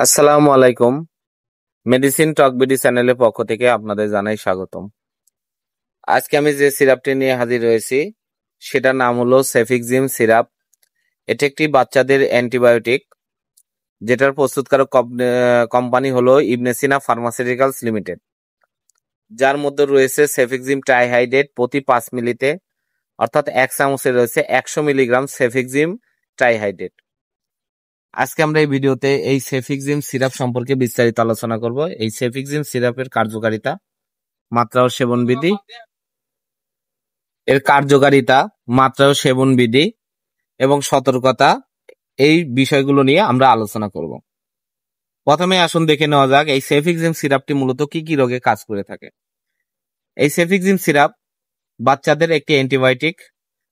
আসসালামু আলাইকুম। মেডিসিন টক বিডি চ্যানেলের পক্ষ থেকে আপনাদের জানাই স্বাগতম। আজকে আমি যে সিরাপটি নিয়ে হাজির হয়েছি সেটার নাম হলো সেফিক্সিম সিরাপ। এটি একটি বাচ্চাদের অ্যান্টিবায়োটিক, যেটার প্রস্তুতকারক কোম্পানি হলো ইবনে সিনা ফার্মাসিউটিক্যালস লিমিটেড, যার মধ্যে রয়েছে সেফিক্সিম ট্রাইহাইড্রেট প্রতি 5 মিলিতে, অর্থাৎ 1 চামচে রয়েছে 100 মিলিগ্রাম সেফিক্সিম ট্রাইহাইড্রেট। আজকে আমরা এই ভিডিওতে এই সেফিক্সিম সিরাপ সম্পর্কে বিস্তারিত আলোচনা করব। এই সেফিক্সিম সিরাপের কার্যকারিতা, মাত্রা ও সেবনবিধি, এবং সতর্কতা, এই বিষয়গুলো নিয়ে আমরা আলোচনা করব। প্রথমে আসুন দেখে নেওয়া যাক এই সেফিক্সিম সিরাপটি মূলত কি কি রোগে কাজ করে থাকে। এই সেফিক্সিম সিরাপ বাচ্চাদের একটি অ্যান্টিবায়োটিক,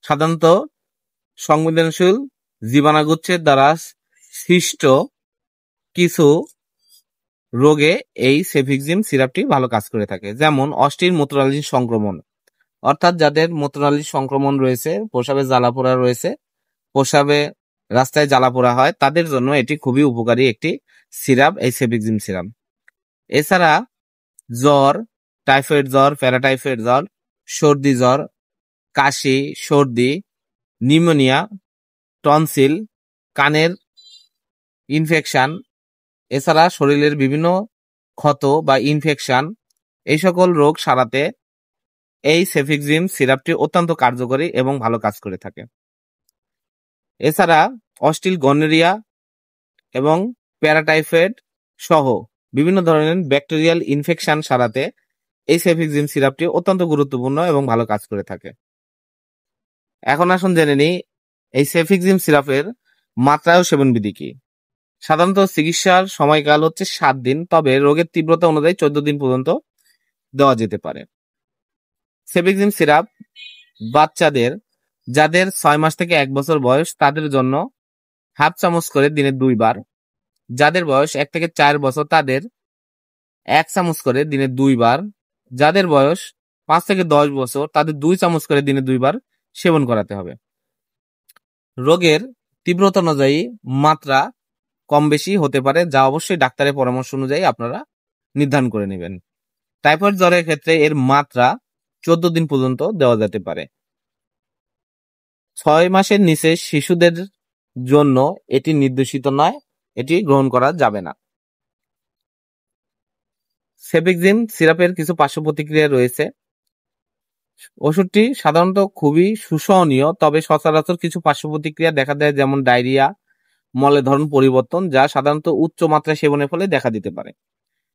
সাধারণত সংবেদনশীল জীবাণুগুচ্ছের দ্বারা সৃষ্ট কিছু রোগে এই সেফিক্সিম সিরাপটি ভালো কাজ করে থাকে। যেমন অস্থির মূত্রনালীর সংক্রমণ, অর্থাৎ যাদের মূত্রনালীর সংক্রমণ রয়েছে, প্রস্রাবে জ্বালাপোড়া রয়েছে, প্রস্রাবে রাস্তায় জ্বালাপোড়া হয়, তাদের জন্য এটি খুবই উপকারী একটি সিরাপ, এই সেফিক্সিম সিরাপ। এছাড়া জ্বর, টাইফয়েড জ্বর, প্যারাটাইফয়েড জ্বর, সর্দি জ্বর, কাশি, সর্দি, নিউমোনিয়া, টনসিল, কানের ইনফেকশন, এছাড়া শরীরের বিভিন্ন ক্ষত বা ইনফেকশন, এই সকল রোগ সারাতে এই সেফিক্সিম সিরাপটি অত্যন্ত কার্যকরী এবং ভালো কাজ করে থাকে। এছাড়া অস্টিল গনোরিয়া এবং প্যারাটাইফয়েড সহ বিভিন্ন ধরনের ব্যাকটেরিয়াল ইনফেকশন সারাতে এই সেফিক্সিম সিরাপটি অত্যন্ত গুরুত্বপূর্ণ এবং ভালো কাজ করে থাকে। এখন আসুন জেনে নিই এই সেফিক্সিম সিরাপের মাত্রা ও সেবনবিধি কি। সাধারণত চিকিৎসার সময়কাল হচ্ছে 7 দিন, তবে রোগের তীব্রতা অনুযায়ী 14 দিন পর্যন্ত দেওয়া যেতে পারে। সেফিক্সিম সিরাপ বাচ্চাদের যাদের 6 মাস থেকে 1 বছর বয়স তাদের জন্য হাফ চামচ করে দিনে 2 বার, যাদের বয়স 1 থেকে 4 বছর তাদের 1 চামচ করে দিনে 2 বার, যাদের বয়স 5 থেকে 10 বছর তাদের 2 চামচ করে দিনে 2 বার সেবন করাতে হবে। রোগের তীব্রতা অনুযায়ী মাত্রা কম বেশি হতে পারে, যা অবশ্যই ডাক্তারের পরামর্শ অনুযায়ী আপনারা নির্ধারণ করে নেবেন। টাইফয়েড জ্বরের ক্ষেত্রে এর মাত্রা 14 দিন পর্যন্ত দেওয়া যেতে পারে। 6 মাসের নিচে শিশুদের জন্য এটি নির্দেশিত নয়, এটি গ্রহণ করা যাবে না। সেফিক্সিম সিরাপের কিছু পার্শ্ব প্রতিক্রিয়া রয়েছে। ওষুধটি সাধারণত খুবই সুসহনীয়, তবে সচরাচর কিছু পার্শ্ব প্রতিক্রিয়া দেখা দেয়, যেমন ডায়রিয়া, মলের ধরন পরিবর্তন, যা সাধারণত উচ্চ মাত্রায় সেবনের ফলে দেখা দিতে পারে।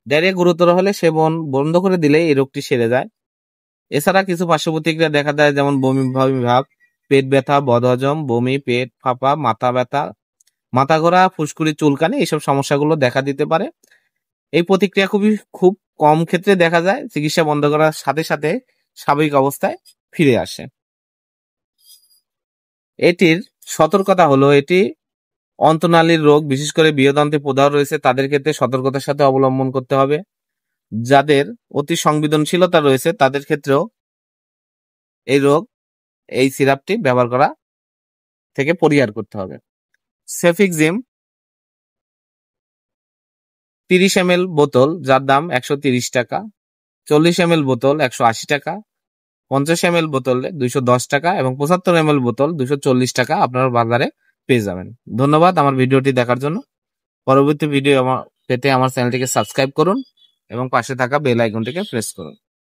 ডায়রিয়া গুরুতর হলে সেবন বন্ধ করে দিলে এই রোগটি সেরে যায়। এছাড়া কিছু পার্শ্ব প্রতিক্রিয়া দেখা দেয়, যেমন বমি ভাব, পেট ব্যথা, বদহজম, বমি, পেট ফাঁপা, মাথা ব্যথা, মাথা ঘোরা, ফুসকুড়ি, চুলকানি, এইসব সমস্যাগুলো দেখা দিতে পারে। এই প্রতিক্রিয়া খুব কম ক্ষেত্রে দেখা যায়। চিকিৎসা বন্ধ করার সাথে সাথে স্বাভাবিক অবস্থায় ফিরে আসে। এটির সতর্কতা হলো, এটি অন্তনালীর রোগ, বিশেষ করে বৃহদান্ত্রে প্রদাহ রয়েছে তাদের ক্ষেত্রে সতর্কতার সাথে অবলম্বন করতে হবে। যাদের অতি সংবেদনশীলতা রয়েছে তাদের ক্ষেত্রেও এই সিরাপটি ব্যবহার করা থেকে পরিহার করতে হবে। সেফিক্সিম 30 ml বোতল, যার দাম 130 টাকা, 40 ml বোতল 180 টাকা, 50 ml বোতলে 210 টাকা এবং 75 ml বোতল 240 টাকা আপনারা বাজারে পেয়ে যাবেন। ধন্যবাদ আমার ভিডিওটি দেখার জন্য। পরবর্তী ভিডিও পেতে আমার চ্যানেলটিকে সাবস্ক্রাইব করুন এবং পাশে থাকা বেল আইকনটিকে প্রেস করুন।